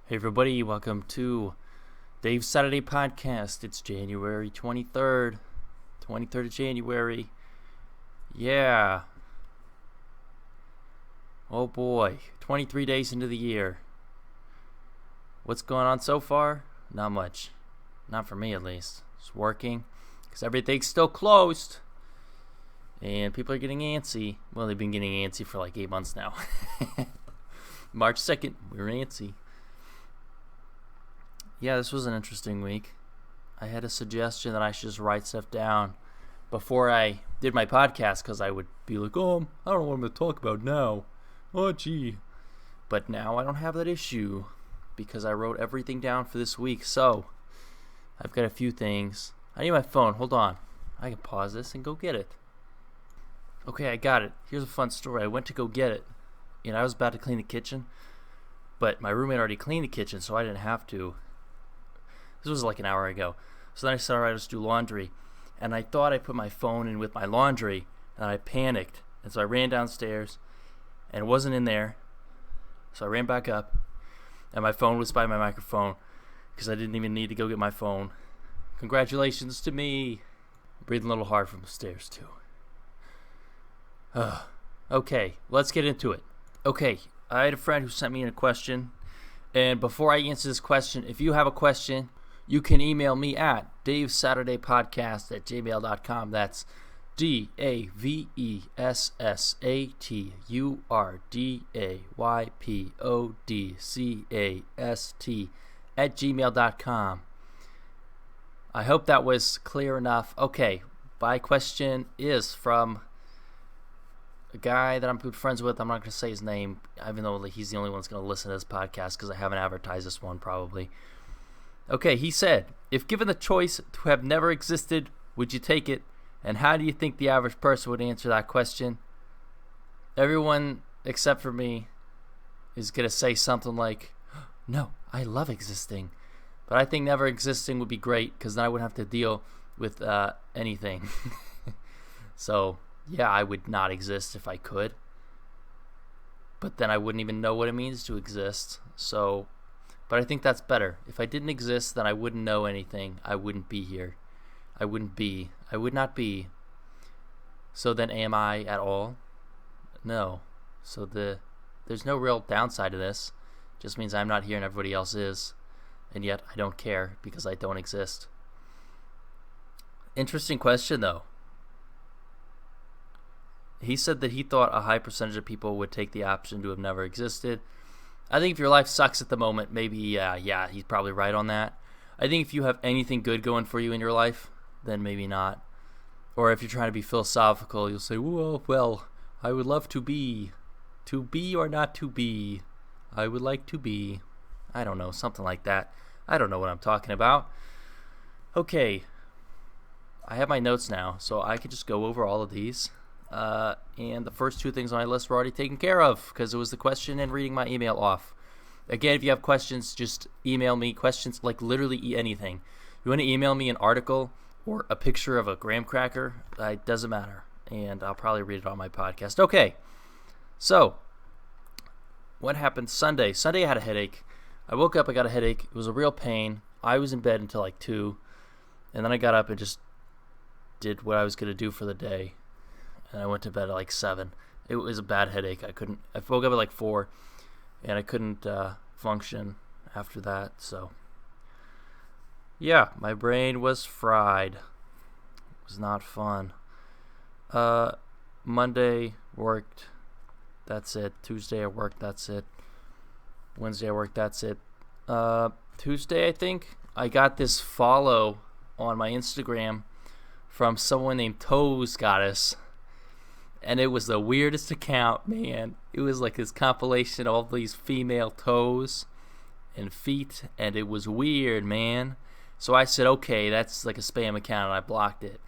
Hey everybody, welcome to Dave's Saturday Podcast. It's January 23rd. 23rd of January. Yeah. Oh boy. 23 days into the year. What's going on so far? Not much. Not for me at least. Just working. Because everything's still closed. And people are getting antsy. Well, they've been getting antsy for like 8 months now. March 2nd, we were antsy. Yeah, this was an interesting week. I had a suggestion that I should just write stuff down before I did my podcast because I would be like, oh, I don't know what I'm going to talk about now. Oh, gee. But now I don't have that issue because I wrote everything down for this week. So I've got a few things. I need my phone. Hold on. I can pause this and go get it. Okay, I got it. Here's a fun story. I went to go get it, and I was about to clean the kitchen, but my roommate already cleaned the kitchen, so I didn't have to. This was like an hour ago. So then I said, all right, let's do laundry. And I thought I put my phone in with my laundry, and I panicked. And so I ran downstairs, and it wasn't in there. So I ran back up, and my phone was by my microphone because I didn't even need to go get my phone. Congratulations to me. Breathing a little hard from the stairs, too. Okay, let's get into it. Okay, I had a friend who sent me in a question. And before I answer this question, if you have a question, you can email me at davesaturdaypodcast@gmail.com. That's DAVESSATURDAYPODCAST@gmail.com. I hope that was clear enough. Okay, my question is from a guy that I'm good friends with. I'm not going to say his name, even though he's the only one that's going to listen to this podcast because I haven't advertised this one probably. Okay, he said, if given the choice to have never existed, would you take it? And how do you think the average person would answer that question? Everyone except for me is going to say something like, no, I love existing. But I think never existing would be great because then I wouldn't have to deal with anything. So yeah, I would not exist if I could. But then I wouldn't even know what it means to exist. But I think that's better. If I didn't exist, then I wouldn't know anything. I wouldn't be here. I would not be. So then am I at all? No. So there's no real downside to this. It just means I'm not here and everybody else is. And yet I don't care because I don't exist. Interesting question though. He said that he thought a high percentage of people would take the option to have never existed. I think if your life sucks at the moment, maybe, yeah, he's probably right on that. I think if you have anything good going for you in your life, then maybe not. Or if you're trying to be philosophical, you'll say, well, I would love to be or not to be. I would like to be. I don't know, something like that. I don't know what I'm talking about. Okay, I have my notes now, so I can just go over all of these. And the first two things on my list were already taken care of because it was the question and reading my email off. Again, if you have questions, just email me questions, like literally anything. You want to email me an article or a picture of a graham cracker, it doesn't matter, and I'll probably read it on my podcast. Okay, so what happened Sunday? Sunday I had a headache. I woke up, I got a headache. It was a real pain. I was in bed until like 2, and then I got up and just did what I was going to do for the day. And I went to bed at like 7. It was a bad headache. I woke up at like 4, and I couldn't function after that. So, yeah, my brain was fried. It was not fun. Monday worked. That's it. Tuesday I worked. That's it. Wednesday I worked. That's it. Tuesday, I think, I got this follow on my Instagram from someone named Toes Goddess. And it was the weirdest account, man. It was like this compilation of all these female toes and feet, and it was weird, man. So I said, okay, that's like a spam account, and I blocked it.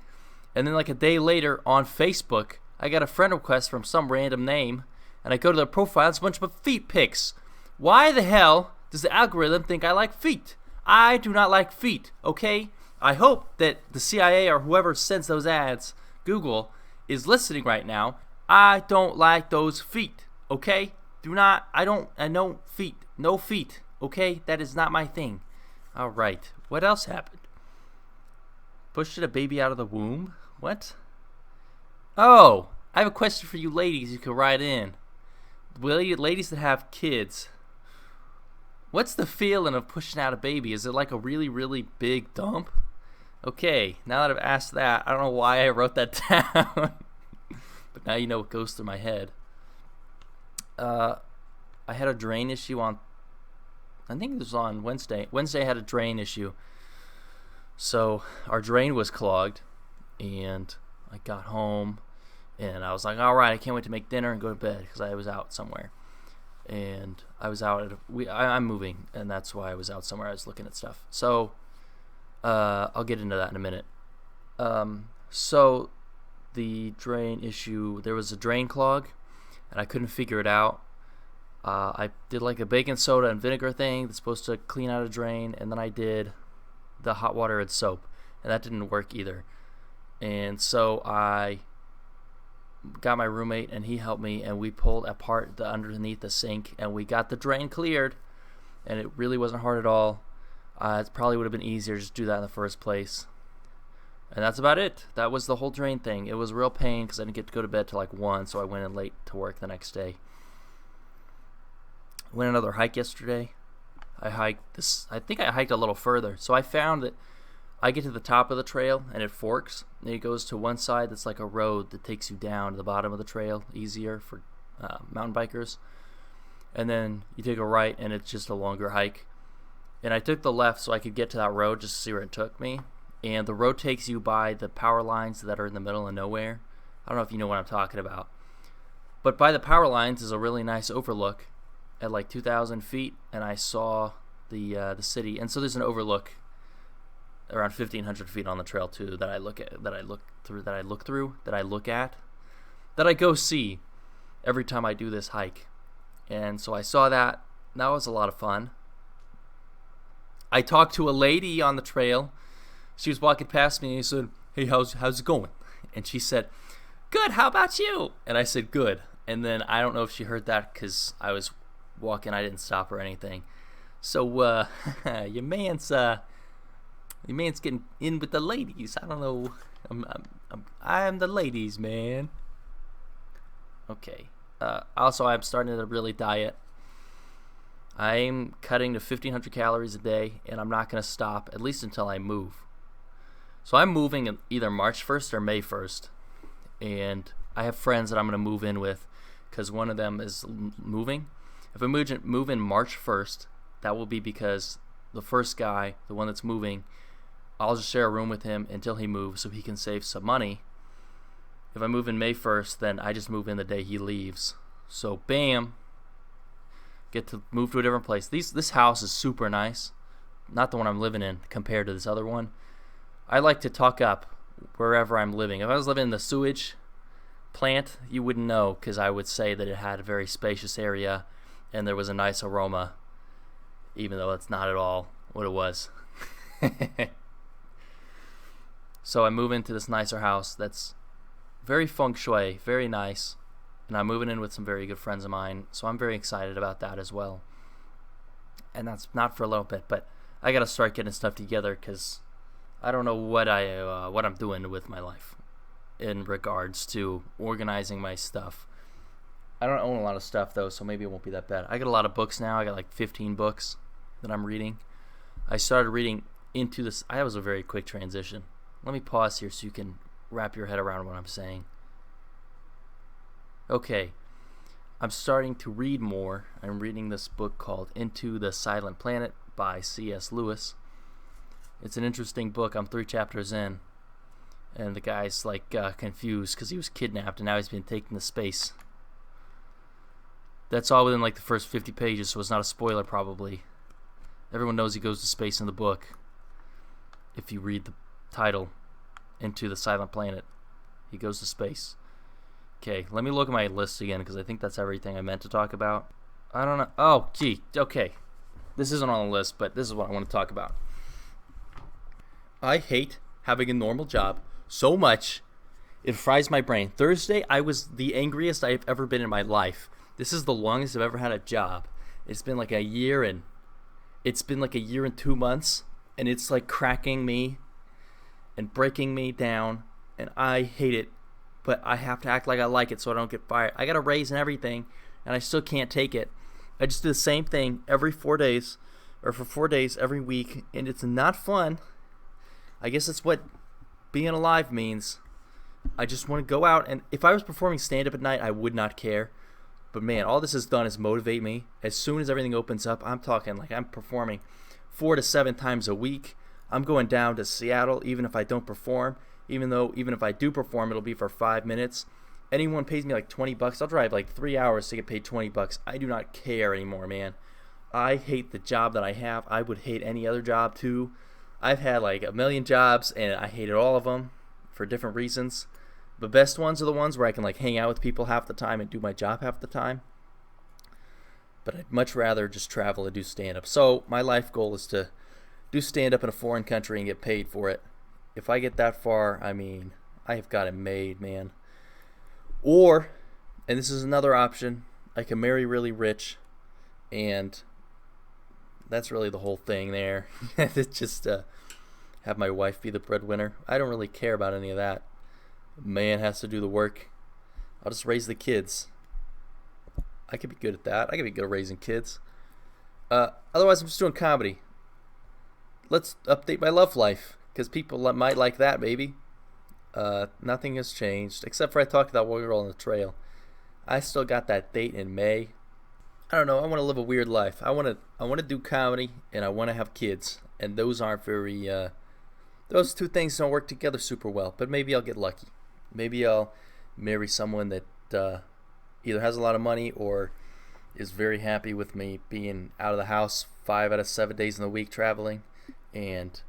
And then like a day later on Facebook, I got a friend request from some random name, and I go to their profile, it's a bunch of feet pics. Why the hell does the algorithm think I like feet? I do not like feet, okay? I hope that the CIA or whoever sends those ads, Google, is listening right now. I don't like those feet, okay? I know feet. No feet. Okay, that is not my thing. All right. What else happened? Pushed a baby out of the womb? What? Oh, I have a question for you ladies. You can write in. Ladies that have kids. What's the feeling of pushing out a baby? Is it like a really, really big dump? Okay, now that I've asked that, I don't know why I wrote that down. But now you know what goes through my head. I had a drain issue on, I think it was on Wednesday. Wednesday I had a drain issue. So our drain was clogged, and I got home, and I was like, all right, I can't wait to make dinner and go to bed because I was out somewhere. And I was out I'm moving, and that's why I was out somewhere. I was looking at stuff. So I'll get into that in a minute. So the drain issue, there was a drain clog, and I couldn't figure it out. I did like a baking soda and vinegar thing that's supposed to clean out a drain, and then I did the hot water and soap, and that didn't work either. And so I got my roommate, and he helped me, and we pulled apart the underneath the sink, and we got the drain cleared, and it really wasn't hard at all. It probably would have been easier to just do that in the first place. And that's about it. That was the whole drain thing. It was a real pain because I didn't get to go to bed till like 1, so I went in late to work the next day. Went another hike yesterday. I think I hiked a little further. So I found that I get to the top of the trail and it forks. And it goes to one side that's like a road that takes you down to the bottom of the trail, easier for mountain bikers. And then you take a right and it's just a longer hike. And I took the left so I could get to that road just to see where it took me. And the road takes you by the power lines that are in the middle of nowhere. I don't know if you know what I'm talking about. But by the power lines is a really nice overlook at like 2,000 feet. And I saw the city. And so there's an overlook around 1,500 feet on the trail too that I go see every time I do this hike. And so I saw that. That was a lot of fun. I talked to a lady on the trail. She was walking past me and I said, "Hey, how's it going?" And she said, "Good, how about you?" And I said, "Good." And then I don't know if she heard that because I was walking. I didn't stop or anything. So your man's getting in with the ladies. I don't know. I'm the ladies, man. Okay. Also, I'm starting to really diet. I'm cutting to 1,500 calories a day, and I'm not going to stop, at least until I move. So I'm moving either March 1st or May 1st, and I have friends that I'm going to move in with because one of them is moving. If I move in March 1st, that will be because the first guy, the one that's moving, I'll just share a room with him until he moves so he can save some money. If I move in May 1st, then I just move in the day he leaves. So bam, get to move to a different place. This house is super nice. Not the one I'm living in compared to this other one. I like to talk up wherever I'm living. If I was living in the sewage plant, you wouldn't know because I would say that it had a very spacious area and there was a nice aroma, even though it's not at all what it was. So I move into this nicer house that's very feng shui, very nice. And I'm moving in with some very good friends of mine, so I'm very excited about that as well. And that's not for a little bit, but I got to start getting stuff together because I don't know what I'm doing with my life in regards to organizing my stuff. I don't own a lot of stuff, though, so maybe it won't be that bad. I got a lot of books now. I got like 15 books that I'm reading. I started reading into this. That was a very quick transition. Let me pause here so you can wrap your head around what I'm saying. Okay, I'm starting to read more. I'm reading this book called Into the Silent Planet by C.S. Lewis. It's an interesting book. I'm 3 chapters in, and the guy's like confused because he was kidnapped and now he's been taken to space. That's all within like the first 50 pages, so it's not a spoiler probably. Everyone knows he goes to space in the book. If you read the title, Into the Silent Planet, he goes to space. Okay, let me look at my list again because I think that's everything I meant to talk about. I don't know. Oh, gee. Okay. This isn't on the list, but this is what I want to talk about. I hate having a normal job so much. It fries my brain. Thursday, I was the angriest I've ever been in my life. This is the longest I've ever had a job. It's been like a year and It's been like a year and 2 months, and it's like cracking me and breaking me down, and I hate it. But I have to act like I like it so I don't get fired. I got a raise and everything, and I still can't take it. I just do the same thing every 4 days, or for 4 days every week, and it's not fun. I guess that's what being alive means. I just want to go out, and if I was performing stand-up at night, I would not care. But man, all this has done is motivate me. As soon as everything opens up, I'm talking like I'm performing 4 to 7 times a week. I'm going down to Seattle even if I don't perform. Even if I do perform, it'll be for 5 minutes. Anyone pays me like $20, I'll drive like 3 hours to get paid $20. I do not care anymore, man. I hate the job that I have. I would hate any other job too. I've had like a million jobs and I hated all of them for different reasons. The best ones are the ones where I can like hang out with people half the time and do my job half the time. But I'd much rather just travel and do stand-up. So my life goal is to do stand-up in a foreign country and get paid for it. If I get that far, I mean, I have got it made, man. Or, and this is another option, I can marry really rich, and that's really the whole thing there. It's just have my wife be the breadwinner. I don't really care about any of that. Man has to do the work. I'll just raise the kids. I could be good at that. I could be good at raising kids. Otherwise, I'm just doing comedy. Let's update my love life, because people might like that, maybe. Nothing has changed, except for I talked about one girl on the trail. I still got that date in May. I don't know. I want to live a weird life. I want to do comedy, and I want to have kids. And those aren't very. Those two things don't work together super well. But maybe I'll get lucky. Maybe I'll marry someone that either has a lot of money or is very happy with me being out of the house 5 out of 7 days in the week traveling, and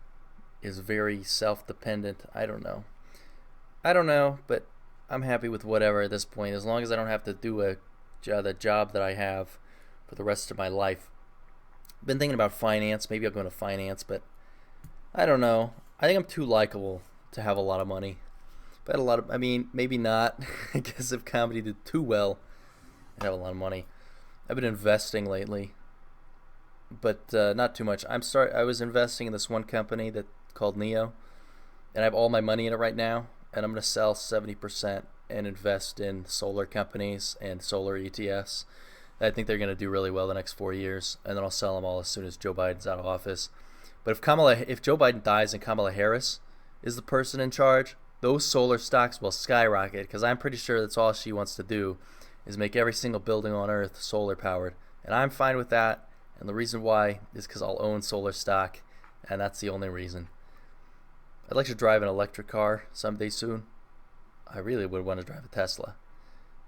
is very self-dependent. I don't know, but I'm happy with whatever at this point, as long as I don't have to do the job that I have for the rest of my life. I've been thinking about finance. Maybe I'll go into finance, but I don't know. I think I'm too likable to have a lot of money. If I had a lot of, I mean, maybe not. I guess if comedy did too well, I'd have a lot of money. I've been investing lately, but not too much. I was investing in this one company that called Neo, and I have all my money in it right now, and I'm going to sell 70% and invest in solar companies and solar ETFs. I think they're going to do really well the next 4 years, and then I'll sell them all as soon as Joe Biden's out of office. But if Joe Biden dies and Kamala Harris is the person in charge, those solar stocks will skyrocket, because I'm pretty sure that's all she wants to do is make every single building on Earth solar powered. And I'm fine with that, and the reason why is because I'll own solar stock, and that's the only reason. I'd like to drive an electric car someday soon. I really would want to drive a Tesla.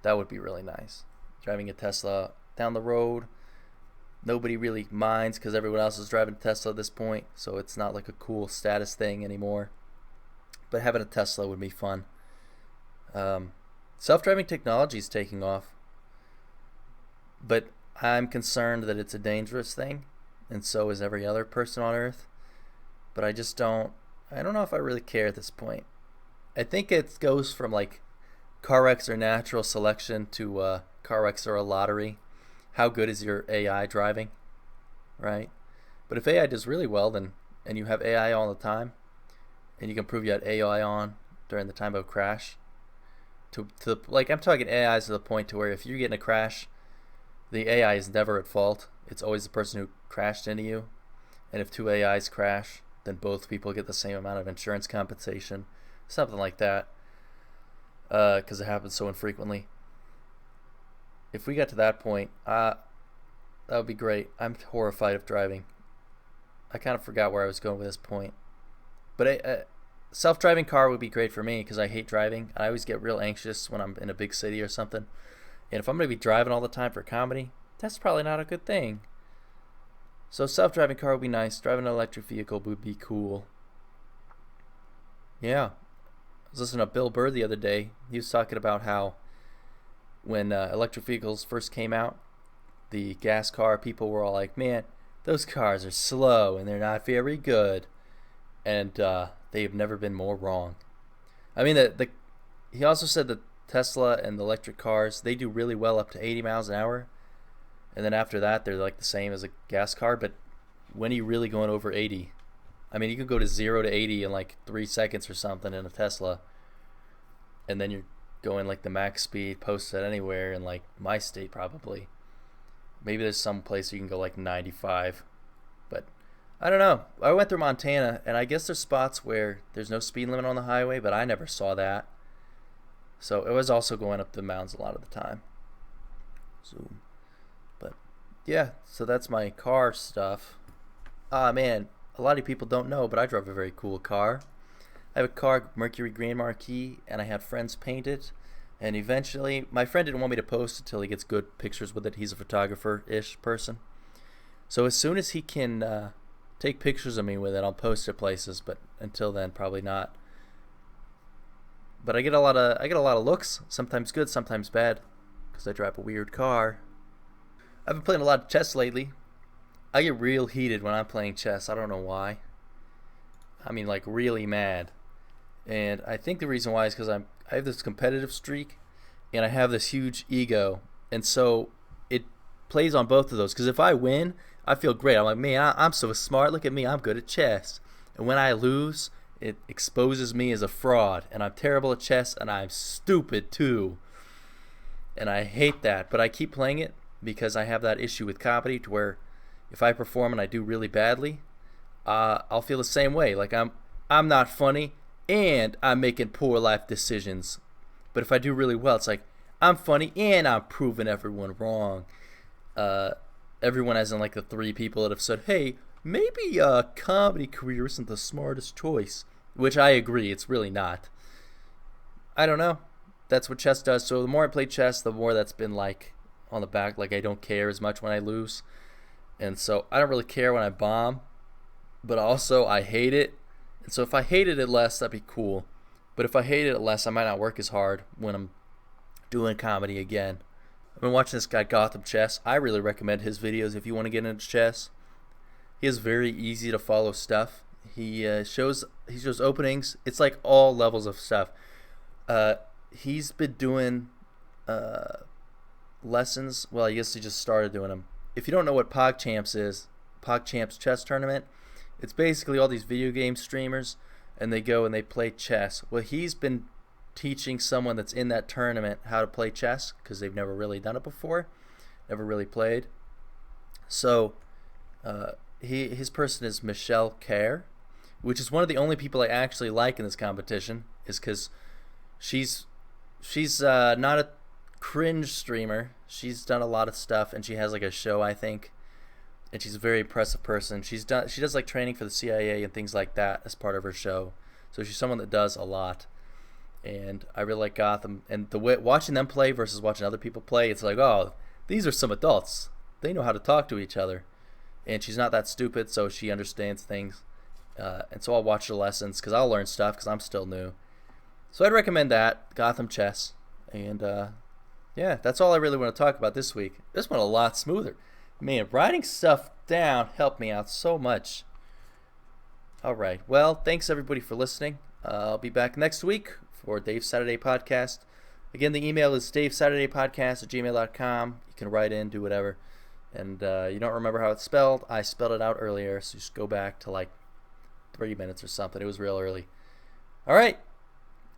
That would be really nice. Driving a Tesla down the road, nobody really minds because everyone else is driving a Tesla at this point, so it's not like a cool status thing anymore. But having a Tesla would be fun. Self-driving technology is taking off, but I'm concerned that it's a dangerous thing, and so is every other person on Earth. But I don't know if I really care at this point. I think it goes from like car wrecks are natural selection to car wrecks are a lottery. How good is your AI driving, right? But if AI does really well, then and you have AI all the time, and you can prove you had AI on during the time of a crash, like I'm talking AIs to the point to where if you get in a crash, the AI is never at fault. It's always the person who crashed into you. And if two AIs crash, then both people get the same amount of insurance compensation, something like that, because it happens so infrequently. If we got to that point, that would be great. I'm horrified of driving. I kind of forgot where I was going with this point. But a self-driving car would be great for me because I hate driving. I always get real anxious when I'm in a big city or something. And if I'm going to be driving all the time for comedy, that's probably not a good thing. So self-driving car would be nice. Driving an electric vehicle would be cool. Yeah. I was listening to Bill Burr the other day. He was talking about how when electric vehicles first came out, the gas car people were all like, man, those cars are slow and they're not very good. And they have never been more wrong. I mean, he also said that Tesla and the electric cars, they do really well up to 80 miles an hour. And then after that, they're like the same as a gas car. But when are you really going over 80? I mean, you can go to 0 to 80 in like 3 seconds or something in a Tesla, and then you're going like the max speed posted anywhere in like my state probably. Maybe there's some place you can go like 95, but I don't know. I went through Montana, and I guess there's spots where there's no speed limit on the highway, but I never saw that. So it was also going up the mountains a lot of the time. Zoom. But yeah, so that's my car stuff. Ah man, a lot of people don't know, but I drive a very cool car. I have a car, Mercury Grand Marquis, and I had friends paint it. And eventually, my friend didn't want me to post it until he gets good pictures with it. He's a photographer-ish person. So as soon as he can take pictures of me with it, I'll post it places. But until then, probably not. But I get a lot of looks. Sometimes good, sometimes bad, because I drive a weird car. I've been playing a lot of chess lately. I get real heated when I'm playing chess. I don't know why. I mean, like really mad. And I think the reason why is because I have this competitive streak, and I have this huge ego, and so it plays on both of those. Because if I win, I feel great. I'm like, man, I'm so smart. Look at me, I'm good at chess. And when I lose, it exposes me as a fraud, and I'm terrible at chess, and I'm stupid too. And I hate that, but I keep playing it because I have that issue with comedy, to where if I perform and I do really badly, I'll feel the same way. Like I'm not funny, and I'm making poor life decisions. But if I do really well, it's like I'm funny and I'm proving everyone wrong. Everyone, as in like the 3 people that have said, hey, maybe a comedy career isn't the smartest choice. Which I agree, it's really not. I don't know. That's what chess does. So the more I play chess, the more that's been like on the back. Like I don't care as much when I lose. And so I don't really care when I bomb. But also I hate it. And so if I hated it less, that'd be cool. But if I hated it less, I might not work as hard when I'm doing comedy again. I've been watching this guy, Gotham Chess. I really recommend his videos if you want to get into chess. He has very easy to follow stuff. He shows openings. It's like all levels of stuff. He's been doing lessons. Well, I guess he just started doing them. If you don't know what PogChamps is, PogChamps chess tournament, it's basically all these video game streamers, and they go and they play chess. Well, he's been teaching someone that's in that tournament how to play chess, because they've never really done it before, never really played. So his person is Michelle Kerr, which is one of the only people I actually like in this competition, is because she's not a cringe streamer. She's done a lot of stuff, and she has like a show, I think. And she's a very impressive person. She does like training for the CIA and things like that as part of her show. So she's someone that does a lot. And I really like Gotham. And the way watching them play versus watching other people play, it's like, oh, these are some adults. They know how to talk to each other. And she's not that stupid, so she understands things. And so I'll watch the lessons because I'll learn stuff because I'm still new. So I'd recommend that, Gotham Chess. And yeah, that's all I really want to talk about this week. This went a lot smoother. Man, writing stuff down helped me out so much. All right. Well, thanks everybody for listening. I'll be back next week for Dave's Saturday Podcast. Again, the email is davesaturdaypodcast@gmail.com. You can write in, do whatever. And you don't remember how it's spelled, I spelled it out earlier, so just go back to like 30 minutes or something. It was real early. All right.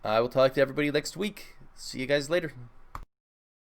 I will talk to everybody next week. See you guys later.